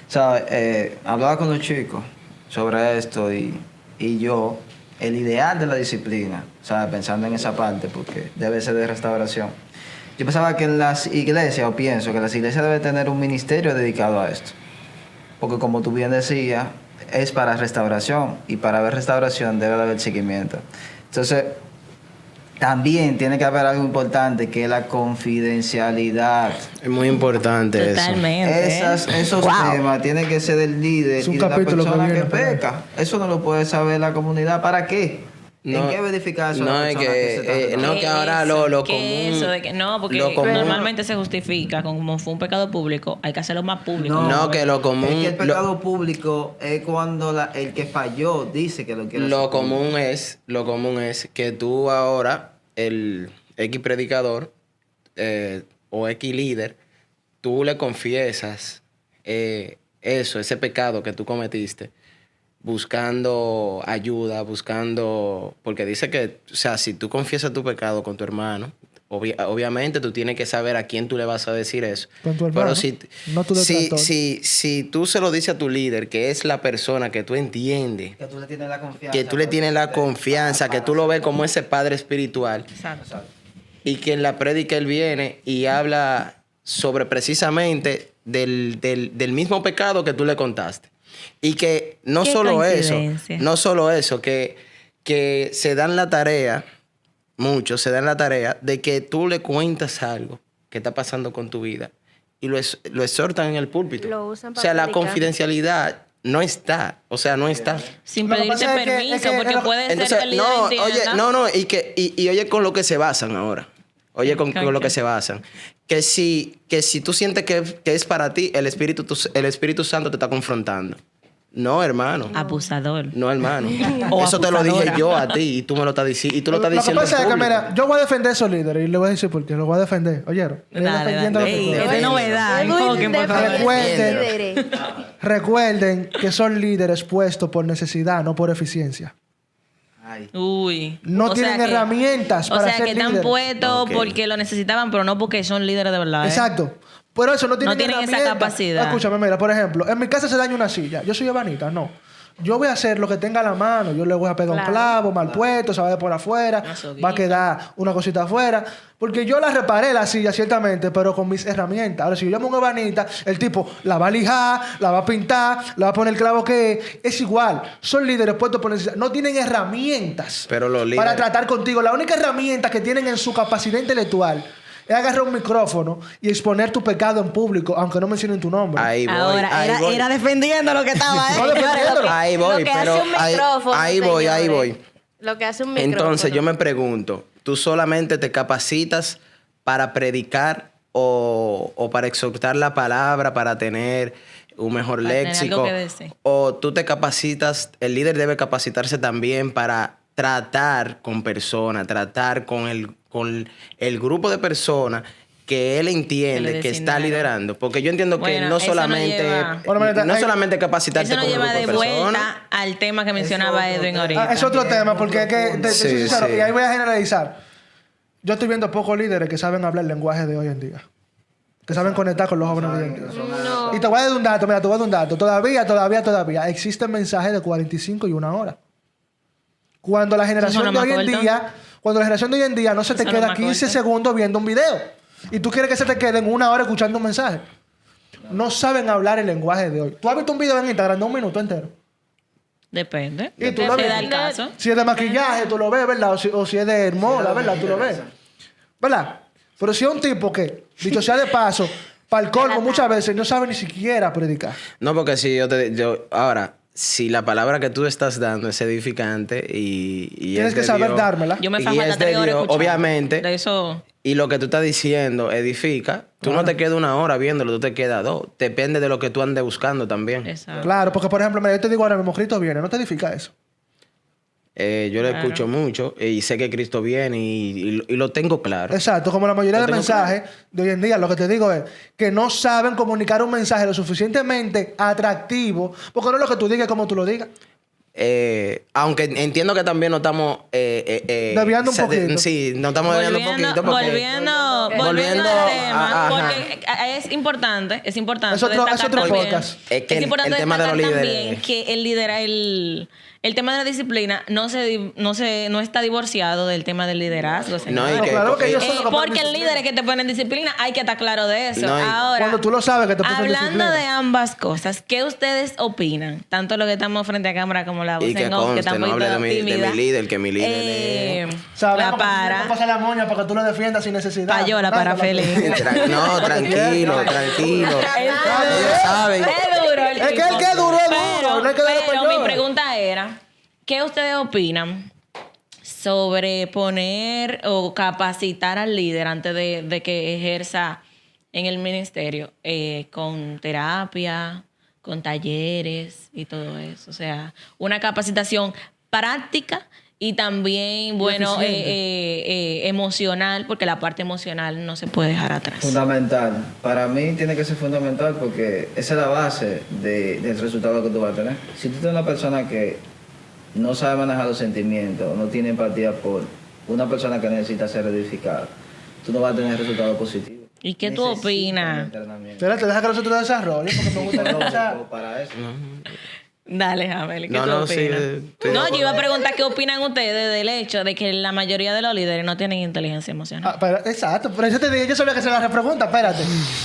¿sabes? Hablaba con los chicos sobre esto y yo, el ideal de la disciplina, ¿sabes? Pensando en esa parte, porque debe ser de restauración. Yo pensaba que en las iglesias, o pienso que las iglesias deben tener un ministerio dedicado a esto. Porque como tú bien decías, es para restauración. Y para haber restauración debe haber seguimiento. Entonces, también tiene que haber algo importante que es la confidencialidad. Es muy importante Totalmente. Esos temas tienen que ser del líder y de la persona que peca. Eso no lo puede saber la comunidad. ¿Para qué? ¿En qué verificar eso? No, es que, no, que ahora lo común... no, porque normalmente se justifica como fue un pecado público, hay que hacerlo más público. No, que lo común... Es que el pecado público es cuando el que falló dice que lo quiere hacer. Lo común es que tú ahora, el X predicador o X líder, tú le confiesas ese pecado que tú cometiste, buscando ayuda, porque dice que, o sea, si tú confiesas tu pecado con tu hermano, obviamente tú tienes que saber a quién tú le vas a decir eso. Con tu hermano, pero si tú se lo dices a tu líder, que es la persona que tú entiendes, que tú le tienes la confianza, que tú lo ves como ese padre espiritual. Exacto. Y que en la prédica él viene y habla sobre precisamente del mismo pecado que tú le contaste. Y que no Qué solo eso, coincidencia. no solo eso, que se dan la tarea, muchos se dan la tarea de que tú le cuentas algo que está pasando con tu vida y lo exhortan en el púlpito. Lo usan O para sea, la predicar. confidencialidad no está. O sea, no está. Sin Lo que pedirte pasa es que- permiso, es que- porque puede ser Entonces, que el líder no, entienda. oye, y oye con lo que se basan ahora. Oye con lo que se basan. Que si tú sientes que es para ti, el Espíritu Santo te está confrontando. No, hermano. Abusador. No, hermano. O Eso te lo dije abusadora. yo a ti y tú me lo estás diciendo. Y tú lo estás Lo que diciendo pasa es en que, público. mira, yo voy a defender a esos líderes y le voy a decir por qué. Los voy a defender. ¿Oyeron? Estoy Dale, defendiendo dale. lo que Ey, estoy. es de novedad. Edwin Enfoquen, por favor. Recuerden. líderes. Recuerden que son líderes puestos por necesidad, no por eficiencia. Ay. Uy. No O sea tienen que- herramientas para O sea, ser que están líderes. puestos Ok. porque lo necesitaban, pero no porque son líderes de verdad. ¿eh? Exacto. Por eso no tienen, tienen esa herramientas. capacidad. Escúchame, mira, por ejemplo, en mi casa se daña una silla. Yo soy ebanita, no. Yo voy a hacer lo que tenga a la mano. Yo le voy a pegar Claro. un clavo mal puesto, se va a ver por afuera, Una soguita. va a quedar una cosita afuera. Porque yo la reparé la silla, ciertamente, pero con mis herramientas. Ahora, si yo llamo a un ebanita, el tipo la va a lijar, la va a pintar, la va a poner el clavo que es igual. Son líderes puestos por necesidad. No tienen herramientas Pero los líderes- para tratar contigo. La única herramienta que tienen en su capacidad intelectual es agarrar un micrófono y exponer tu pecado en público, aunque no mencionen tu nombre. Ahí voy. Ahora, ahí voy. era defendiendo lo que estaba, No, defendiéndolo. Ahí voy, Lo que pero hace un micrófono, ahí voy. señores. Lo que hace un micrófono. Entonces yo me pregunto, ¿tú solamente te capacitas para predicar o para exhortar la palabra, para tener un mejor Para tener léxico? algo que decir. ¿O tú te capacitas, el líder debe capacitarse también para tratar con personas, tratar con el grupo de personas que él entiende que está designaron. liderando? Porque yo entiendo que Bueno, no eso no solamente, lleva- Bueno, mira, no hay- solamente capacitarte Eso nos con un lleva grupo de de personas. vuelta al tema que mencionaba Es otro Edwin tema. ahorita. Es otro tema, porque es que, te soy Sí, sincero, sí. y ahí voy a generalizar. Yo estoy viendo pocos líderes que saben hablar el lenguaje de hoy en día. Que saben conectar con los jóvenes de hoy en día. No. Y te voy a dar un dato, mira, te voy a dar un dato. Todavía existen mensajes de 45 y 1 hora. Cuando la generación no de me hoy en acuerdo. día, cuando la generación de hoy en día no se te Eso no queda me 15 acuerdo. segundos viendo un video. Y tú quieres que se te queden 1 hora escuchando un mensaje. No saben hablar el lenguaje de hoy. Tú has visto un video en Instagram de 1 minuto entero. Depende. Y tú lo Se ves. da el caso. Si es de maquillaje, tú lo ves, ¿verdad? O si es de hermosa, ¿verdad? Tú lo ves. ¿Verdad? Pero si es un tipo que, dicho sea de paso, para el colmo muchas veces no sabe ni siquiera predicar. No, porque si ahora, si la palabra que tú estás dando es edificante y Tienes es que de saber Dios, dármela. Yo me y fajo es hasta de 3 horas Dios, escuchando. obviamente, De eso. y lo que tú estás diciendo edifica, tú no te quedas 1 hora viéndolo, tú te quedas 2. Depende de lo que tú andes buscando también. Exacto. Claro, porque por ejemplo, mira, yo te digo ahora mismo, Cristo viene, no te edifica eso. Yo lo escucho mucho y sé que Cristo viene y lo tengo claro. Exacto, como la mayoría Lo de tengo mensajes de hoy en día, lo que te digo es que no saben comunicar un mensaje lo suficientemente atractivo, porque no es lo que tú digas como tú lo digas. Aunque entiendo que también nos estamos... Desviando un poquito. Sí, nos estamos desviando un poquito. Porque Volviendo al tema, ajá. porque es importante Es otro destacar también, podcast. Es que es importante el tema de los destacar líderes- también que el tema de la disciplina no está divorciado del tema del liderazgo, No, señores. y que- claro que ellos son los que ponen Porque el disciplina. líder es que te pone en disciplina, hay que estar claro de eso. No, y- Ahora, Cuando tú lo sabes que te ponen hablando disciplina. de ambas cosas, ¿qué ustedes opinan? Tanto lo que estamos frente a cámara como la voz Y que en off, que conste, está no muy hable de mi tímida. líder, que mi líder Sabemos la que para. no pasa la moña para que tú lo defiendas sin necesidad. Payola para Félix. Félix. No, tranquilo. Ellos saben. Es duro el Es que tipo. el que es duro es duro, no hay que darle Pero payola. mi pregunta era, ¿qué ustedes opinan sobre poner o capacitar al líder antes de que ejerza en el ministerio con terapia, con talleres y todo eso? O sea, una capacitación práctica y también, bueno, emocional, porque la parte emocional no se puede dejar atrás. Fundamental. Para mí tiene que ser fundamental porque esa es la base del resultado que tú vas a tener. Si tú eres una persona que no sabe manejar los sentimientos, no tiene empatía por una persona que necesita ser edificada, tú no vas a tener resultados positivos. ¿Y qué tú Necesitas opinas? entrenamiento Espérate, deja que nosotros desarrollen porque me gusta escuchar. psicológico para eso. Dale, Jamel, ¿qué No, tú no, sí, opinas? estoy de No, yo acuerdo. iba a preguntar qué opinan ustedes del hecho de que la mayoría de los líderes no tienen inteligencia emocional. Exacto, por eso te dije, yo sabía que se la repregunta, espérate.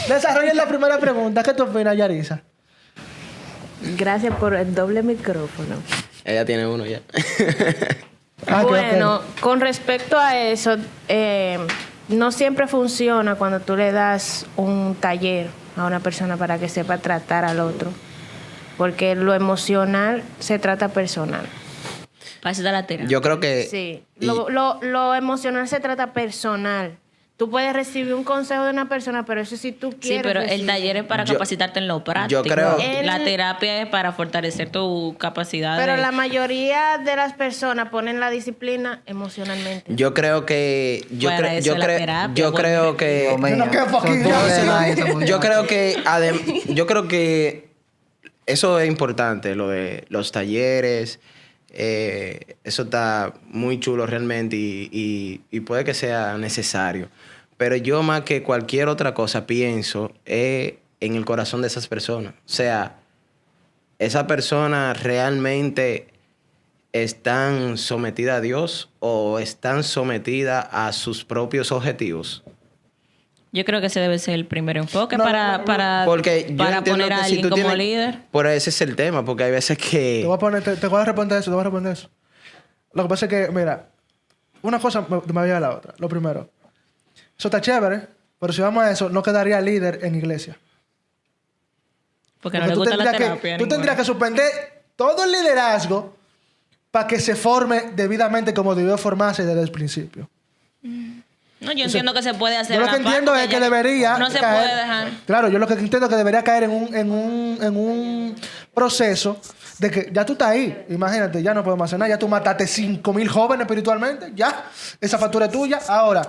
Desarrolla la primera pregunta. ¿Qué tú opinas, Yarisa? Gracias por el doble micrófono. Ella tiene uno ya. Bueno, con respecto a eso, no siempre funciona cuando tú le das un taller a una persona para que sepa tratar al otro. Porque lo emocional se trata personal. Para eso está la terapia. Yo creo que... Sí. y- Lo emocional se trata personal. Tú puedes recibir un consejo de una persona, pero eso si tú Sí, quieres. pero el recibir. taller es para Yo- capacitarte en lo práctico. creo- La terapia es para fortalecer tu capacidad Pero de... la mayoría de las personas ponen la disciplina emocionalmente. Yo creo que... Para eso es la terapia, yo creo vuelve. que... Dios mío, no quepo son aquí, todos ya. temas ahí, estamos Yo ya. creo que yo creo que eso es importante, lo de los talleres. Eso está muy chulo realmente y puede que sea necesario. Pero yo más que cualquier otra cosa pienso en el corazón de esas personas. O sea, esas personas realmente están sometidas a Dios o están sometidas a sus propios objetivos. Yo creo que ese debe ser el primer enfoque No, para Porque yo para entiendo poner a que si alguien tú como tienes... líder. Por ese es el tema, porque hay veces que... Te voy a responder eso, te voy a responder eso. Lo que pasa es que, mira, una cosa me había la otra. Lo primero, eso está chévere, pero si vamos a eso, no quedaría líder en iglesia. Porque no le gusta la terapia. Tú tendrías que suspender todo el liderazgo para que se forme debidamente como debió formarse desde el principio. No, yo entiendo que se puede hacer. Yo lo a que la par, entiendo porque es que ya debería no se caer- puede dejar. Claro, yo lo que entiendo es que debería caer en un proceso de que ya tú estás ahí. Imagínate, ya no podemos hacer nada. Ya tú mataste 5,000 jóvenes espiritualmente. Ya, esa factura es tuya. Ahora,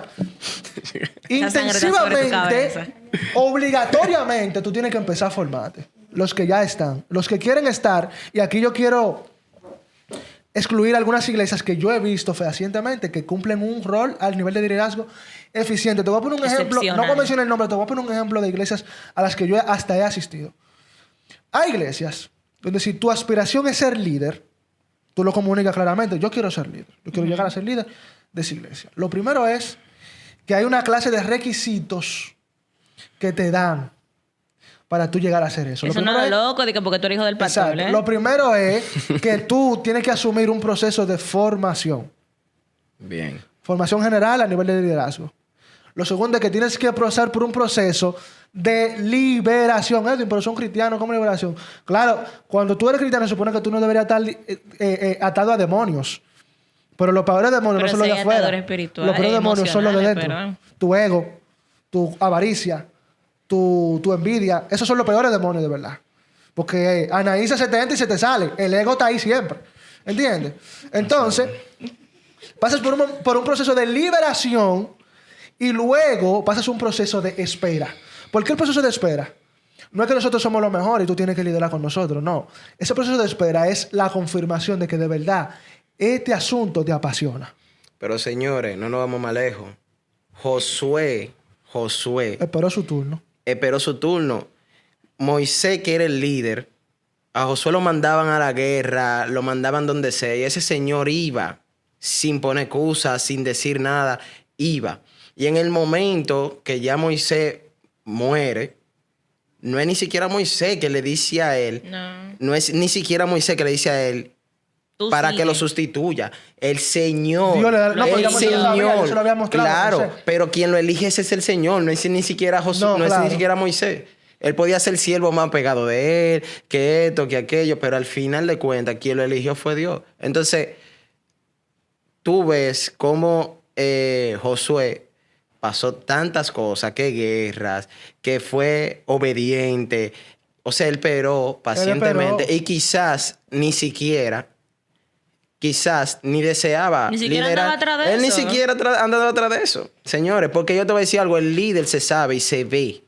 Esa sangre está sobre tu cabeza. intensivamente, obligatoriamente, tú tienes que empezar a formarte. Los que ya están, los que quieren estar. Y aquí yo quiero excluir algunas iglesias que yo he visto fehacientemente que cumplen un rol al nivel de liderazgo eficiente. Te voy a poner un ejemplo, no voy a Excepcional. mencionar el nombre, te voy a poner un ejemplo de iglesias a las que yo hasta he asistido. Hay iglesias donde si tu aspiración es ser líder, tú lo comunicas claramente, yo quiero ser líder, yo quiero llegar a ser líder de esa iglesia. Lo primero es que hay una clase de requisitos que te dan para tú llegar a hacer eso. Lo Eso no primero es es- loco, de que porque tú eres hijo del pastor, Exacto. ¿eh? Lo primero es que tú tienes que asumir un proceso de formación. Bien. Formación general a nivel de liderazgo. Lo segundo es que tienes que pasar por un proceso de liberación. Edwin, pero son cristianos, ¿cómo liberación? Claro, cuando tú eres cristiano se supone que tú no deberías estar atado a demonios. Pero los peores demonios Pero no son los sí de hay afuera. atadores espirituales, Los peores demonios son los de dentro. emocionales, Tu ego, tu avaricia, tu envidia. Esos son los peores demonios de verdad. Porque Anaísa se te entra y se te sale. El ego está ahí siempre. ¿Entiendes? Entonces, pasas por un proceso de liberación y luego pasas un proceso de espera. ¿Por qué el proceso de espera? No es que nosotros somos los mejores y tú tienes que liderar con nosotros, no. Ese proceso de espera es la confirmación de que de verdad este asunto te apasiona. Pero señores, no nos vamos más lejos. Josué Esperó su turno. esperó su turno. Moisés, que era el líder, a Josué lo mandaban a la guerra, lo mandaban donde sea. Y ese señor iba, sin poner excusas, sin decir nada, iba. Y en el momento que ya Moisés muere, no es ni siquiera Moisés que le dice a él, No. no es ni siquiera Moisés que le dice a él, Tú para sigue. que lo sustituya. El Señor. Dios le da- no, pero el ya Moisés lo sabía, Señor. yo se lo había mostrado a Claro, Moisés. pero quien lo elige ese es el Señor, no es ni siquiera Josué, No, no, es claro. ni siquiera Moisés. Él podía ser siervo más pegado de él, que esto, que aquello, pero al final de cuentas, quien lo eligió fue Dios. Entonces, tú ves cómo Josué pasó tantas cosas, que guerras, que fue obediente. O sea, él esperó pacientemente esperó. y quizás ni deseaba Ni siquiera liderar. andaba atrás de Él ni eso. siquiera andaba atrás de eso. Señores, porque yo te voy a decir algo, el líder se sabe y se ve.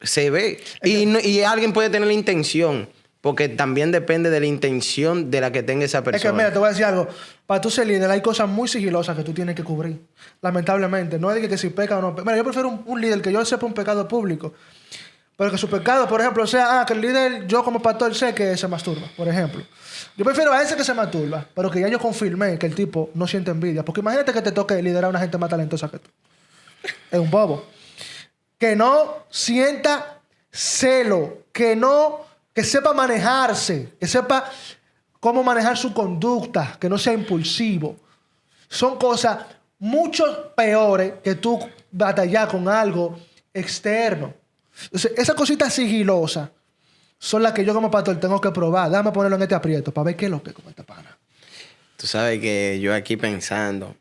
Se ve. Y alguien puede tener la intención, porque también depende de la intención de la que tenga esa persona. Es que, mira, te voy a decir algo. Para tú ser líder hay cosas muy sigilosas que tú tienes que cubrir. Lamentablemente. No es de que si peca o no peca. Mira, yo prefiero un líder que yo sepa un pecado público. Pero que su pecado, por ejemplo, sea, que el líder, yo como pastor sé que se masturba, por ejemplo. Yo prefiero a ese que se masturba, pero que ya yo confirmé que el tipo no siente envidia. Porque imagínate que te toque liderar a una gente más talentosa que tú. Es un bobo. Que no sienta celo, que sepa manejarse, que sepa cómo manejar su conducta, que no sea impulsivo. Son cosas mucho peores que tú batallar con algo externo. Entonces, esas cositas sigilosas son las que yo como pastor tengo que probar. Déjame ponerlo en este aprieto para ver qué es lo que con esta pana. Tú sabes que yo aquí pensando...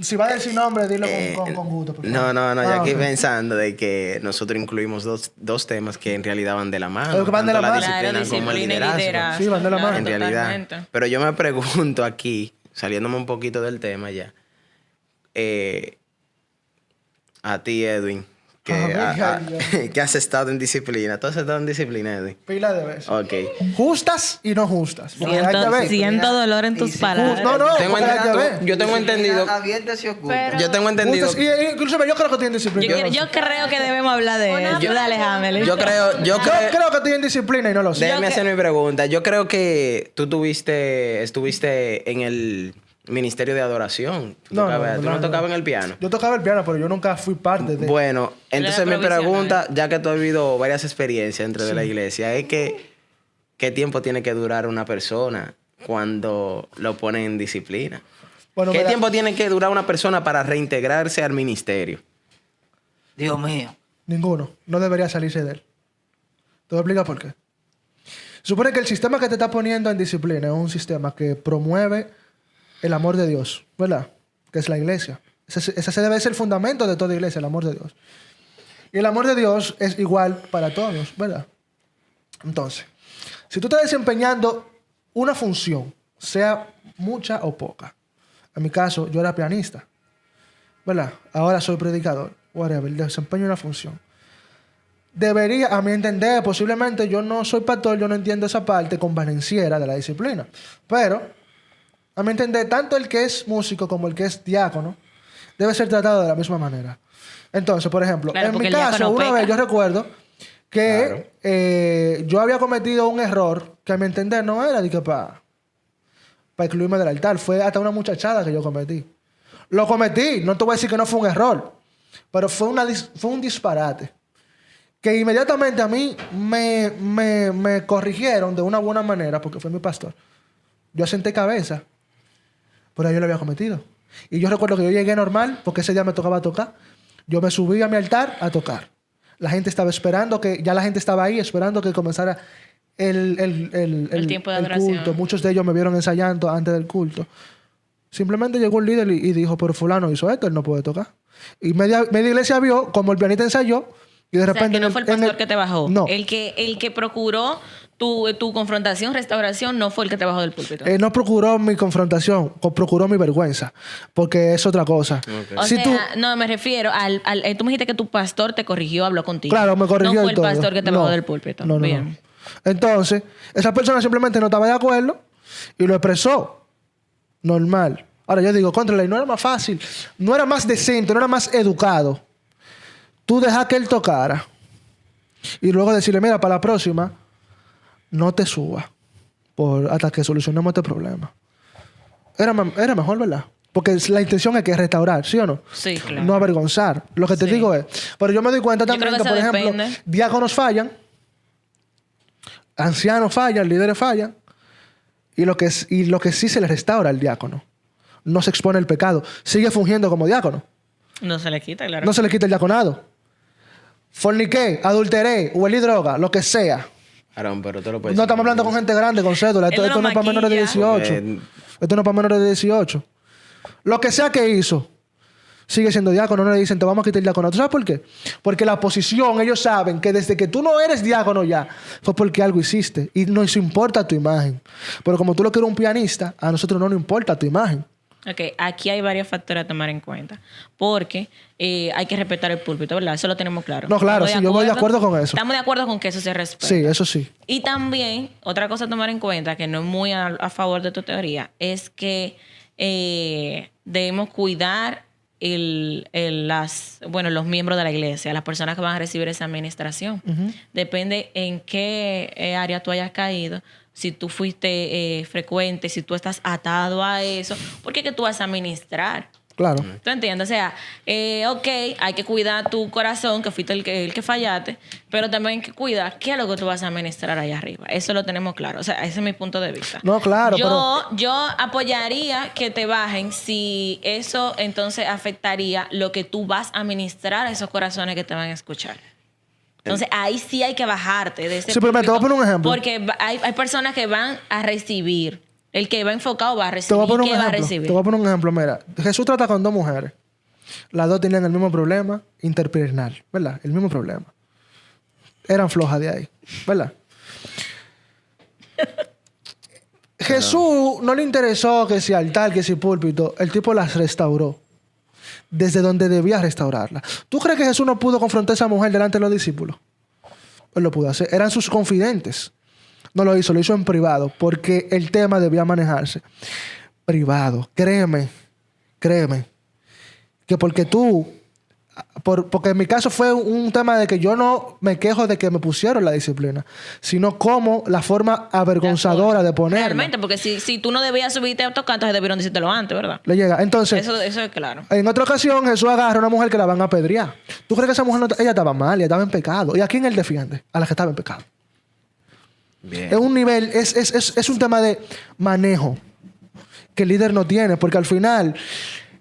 Si va a decir nombre, dilo con gusto. Por favor. No, yo aquí ok. pensando de que nosotros incluimos dos temas que en realidad van de la mano. Que van de tanto la mano. Claro, como el disciplina y liderazgo. liderazgo. Sí, van de la mano. En realidad. Totalmente. Pero yo me pregunto aquí, saliéndome un poquito del tema ya, a ti, Edwin, que has estado en disciplina. ¿Tú has estado en disciplina, Edwin? Pila de veces. Ok. Justas y no justas. Porque hay que ver. Siento dolor en tus Y sí. palabras. No, Tengo porque hay que entendido- ver. yo tengo entendido... Abiertas y ocultas. Pero- Yo tengo entendido... Justas, y incluso yo creo que tienen disciplina. Yo creo que debemos hablar de Una eso. Dale, Hamel. Yo creo... Yo creo que tienen disciplina y no lo sé. Déjame Yo hacer mi pregunta. Yo creo que tú estuviste en el ministerio de adoración. Tú no tocabas en el piano. Yo tocaba el piano, pero yo nunca fui parte de... Bueno, entonces mi provisional. pregunta, ya que tú has vivido varias experiencias dentro de la iglesia, es que ¿qué tiempo tiene que durar una persona cuando lo ponen en disciplina? Bueno, ¿Qué mira, tiempo tiene que durar una persona para reintegrarse al ministerio? Dios mío. Ninguno. No debería salirse de él. Te voy a explicar por qué. Supone que el sistema que te está poniendo en disciplina es un sistema que promueve el amor de Dios, ¿verdad? Que es la iglesia. Ese debe ser el fundamento de toda iglesia, el amor de Dios. Y el amor de Dios es igual para todos, ¿verdad? Entonces, si tú estás desempeñando una función, sea mucha o poca, en mi caso, yo era pianista, ¿verdad? Ahora soy predicador, whatever, desempeño una función. Debería, a mi entender, posiblemente yo no soy pastor, yo no entiendo esa parte convenenciera de la disciplina. Pero, a mi entender, tanto el que es músico como el que es diácono debe ser tratado de la misma manera. Entonces, por ejemplo, Claro, en porque mi el caso, diácono una peca. vez yo recuerdo que yo había cometido un error que a mi entender no era de que para excluirme del altar. Fue hasta una muchachada que yo cometí. Lo cometí, no te voy a decir que no fue un error, pero fue un disparate. Que inmediatamente a mí me corrigieron de una buena manera, porque fue mi pastor. Yo asenté cabeza, pero yo lo había cometido. Y yo recuerdo que yo llegué normal, porque ese día me tocaba tocar. Yo me subí a mi altar a tocar. La gente estaba esperando ya la gente estaba ahí esperando que comenzara el tiempo de el adoración. culto. Muchos de ellos me vieron ensayando antes del culto. Simplemente llegó el líder y dijo, pero fulano hizo esto, él no puede tocar. Y media iglesia vio como el pianista ensayó y de O sea, repente... que no fue el pastor que te bajó. No. El que procuró tu confrontación, restauración, no fue el que te bajó del púlpito. No procuró mi confrontación, procuró mi vergüenza, porque es otra cosa. Ok. O Si sea, tú- no, me refiero tú me dijiste que tu pastor te corrigió, habló contigo. Claro, me corrigió No fue y el todo. pastor que te No. bajó del púlpito. No. Bien. Entonces, esa persona simplemente no estaba de acuerdo y lo expresó. Normal. Ahora yo digo, contra y no era más fácil, no era más decente, no era más educado. Tú dejas que él tocara y luego decirle, mira, para la próxima, no te subas hasta que solucionemos este problema. Era mejor, ¿verdad? Porque la intención es que restaurar, ¿sí o no? Sí, claro. No avergonzar. Lo que te Sí. digo es, pero yo me doy cuenta Yo también creo que, que por eso ejemplo, depende. diáconos fallan, ancianos fallan, líderes fallan, y lo que sí se le restaura al diácono. No se expone el pecado. Sigue fungiendo como diácono. No se le quita, claro. No se le quita el diaconado. Forniqué, adulteré, huelí droga, lo que sea. Aaron, pero tú lo puedes No estamos hablando con gente grande, con cédula. Esto, Él esto no no es para menores de maquilla. 18. Porque- Esto no es para menores de 18. Lo que sea que hizo, sigue siendo diácono. No le dicen, te vamos a quitar el diácono. ¿Tú sabes por qué? Porque la posición, ellos saben que desde que tú no eres diácono ya, fue porque algo hiciste. Y no se importa tu imagen. Pero como tú lo que eres un pianista, a nosotros no nos importa tu imagen. Ok, aquí hay varios factores a tomar en cuenta. Porque hay que respetar el púlpito, ¿verdad? Eso lo tenemos claro. No, claro, ¿Estamos sí, yo voy de acuerdo con eso. Estamos de acuerdo con que eso se respete. Sí, eso sí. Y también, otra cosa a tomar en cuenta, que no es muy a favor de tu teoría, es que debemos cuidar los miembros de la iglesia, las personas que van a recibir esa administración. Depende en qué área tú hayas caído, si tú fuiste frecuente, si tú estás atado a eso, porque es que tú vas a administrar. Claro. ¿Tú entiendes? O sea, ok, hay que cuidar tu corazón, que fuiste el que fallaste, pero también hay que cuidar qué es lo que tú vas a administrar allá arriba. Eso lo tenemos claro. O sea, ese es mi punto de vista. No, claro, Yo apoyaría que te bajen si eso entonces afectaría lo que tú vas a administrar a esos corazones que te van a escuchar. Entonces, ahí sí hay que bajarte de ese Sí, pero te voy a poner un ejemplo. Porque hay personas que van a recibir. El que va enfocado va a Te recibir. voy a poner ¿Qué un va a ejemplo. recibir? Te voy a poner un ejemplo. Mira, Jesús trata con 2 mujeres. Las 2 tenían el mismo problema interperenal, ¿verdad? El mismo problema. Eran flojas de ahí, ¿verdad? Jesús no le interesó que si altar, que si púlpito. El tipo las restauró desde donde debía restaurarla. ¿Tú crees que Jesús no pudo confrontar a esa mujer delante de los discípulos? Él lo pudo hacer. Eran sus confidentes. No lo hizo en privado, porque el tema debía manejarse privado. Créeme, que porque en mi caso fue un tema de que yo no me quejo de que me pusieron la disciplina, sino como la forma avergonzadora de ponerla. Realmente, porque si tú no debías subirte a autocar, entonces debieron decírtelo antes, ¿verdad? Le llega. Entonces, Eso es claro. en otra ocasión, Jesús agarra a una mujer que la van a apedrear. ¿Tú crees que esa mujer ella estaba mal? Ella estaba en pecado. ¿Y a quién él defiende? A la que estaba en pecado. Bien. Es un nivel, es un tema de manejo que el líder no tiene, porque al final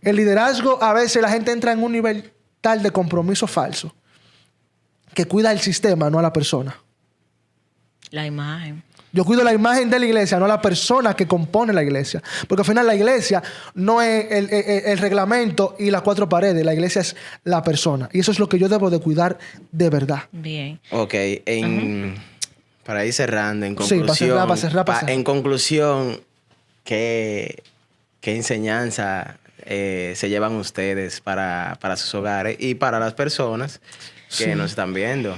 el liderazgo, a veces la gente entra en un nivel tal de compromiso falso que cuida el sistema, no a la persona. La imagen. Yo cuido la imagen de la iglesia, no la persona que compone la iglesia. Porque al final la iglesia no es el reglamento y las 4 paredes. La iglesia es la persona. Y eso es lo que yo debo de cuidar de verdad. Bien. Ok, para ir cerrando, en Sí, conclusión, para cerrar. en conclusión, ¿qué enseñanza se llevan ustedes para sus hogares y para las personas que nos están viendo?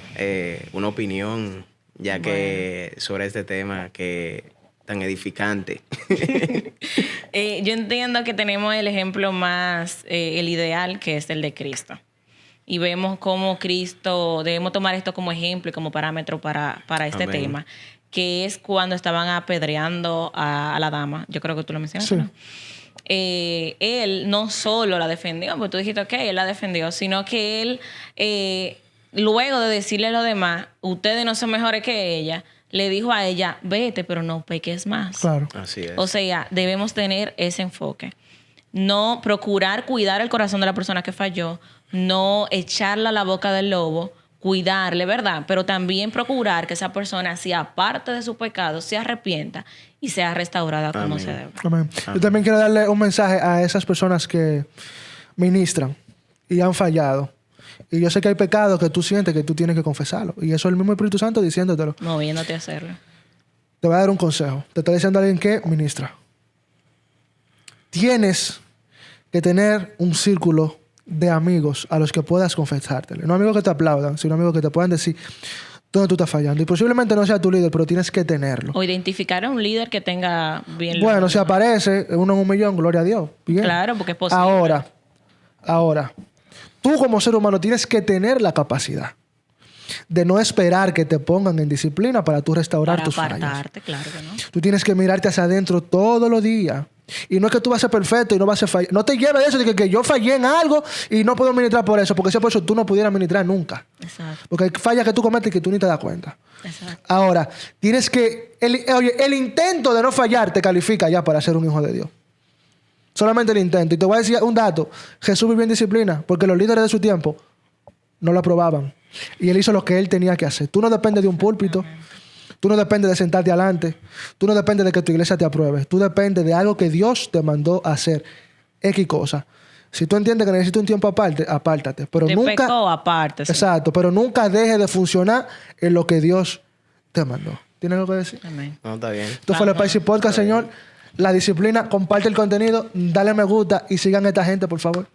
Una opinión, ya que sobre este tema que tan edificante. Yo entiendo que tenemos el ejemplo más, el ideal, que es el de Cristo. Y vemos cómo Cristo, debemos tomar esto como ejemplo y como parámetro para este Amén. tema, que es cuando estaban apedreando a la dama. Yo creo que tú lo mencionaste, Sí. ¿no? Él no solo la defendió, porque tú dijiste, ok, él la defendió, sino que él, luego de decirle a los demás, ustedes no son mejores que ella, le dijo a ella, vete, pero no peques más. Claro. Así es. O sea, debemos tener ese enfoque. No procurar cuidar el corazón de la persona que falló, no echarla a la boca del lobo, cuidarle, ¿verdad? Pero también procurar que esa persona, si aparte de su pecado, se arrepienta y sea restaurada como Amén. se debe. Amén. Yo también quiero darle un mensaje a esas personas que ministran y han fallado. Y yo sé que hay pecados que tú sientes que tú tienes que confesarlo. Y eso es el mismo Espíritu Santo diciéndotelo. Moviéndote a hacerlo. Te voy a dar un consejo. Te está diciendo alguien que ministra. Tienes que tener un círculo de amigos a los que puedas confesártelo. No amigos que te aplaudan, sino amigos que te puedan decir dónde tú estás fallando. Y posiblemente no sea tu líder, pero tienes que tenerlo. O identificar a un líder que tenga bien... Bueno, si aparece 1 en 1.000.000, gloria a Dios. Bien. Claro, porque es posible. Ahora, tú como ser humano tienes que tener la capacidad de no esperar que te pongan en disciplina para tú restaurar para tus fallas. apartarte, claro que no. Tú tienes que mirarte hacia adentro todos los días. Y no es que tú vas a ser perfecto y no vas a fallar. No te lleves de eso de que yo fallé en algo y no puedo ministrar por eso. Porque si por eso tú no pudieras ministrar nunca. Exacto, Porque hay fallas que tú cometes y que tú ni te das cuenta. exacto. Ahora, tienes que... el intento de no fallar te califica ya para ser un hijo de Dios. Solamente el intento. Y te voy a decir un dato. Jesús vivió en disciplina porque los líderes de su tiempo no lo aprobaban. Y él hizo lo que él tenía que hacer. Tú no dependes de un púlpito. Tú no dependes de sentarte adelante. Tú no dependes de que tu iglesia te apruebe. Tú dependes de algo que Dios te mandó a hacer. X cosa. Si tú entiendes que necesitas un tiempo aparte, apártate. Pero Te nunca... pecó aparte. Sí. Exacto. Pero nunca dejes de funcionar en lo que Dios te mandó. ¿Tienes algo que decir? Amén. No, está bien. Esto fue el Spicy Podcast, señor. La disciplina, comparte el contenido, dale me gusta y sigan a esta gente, por favor.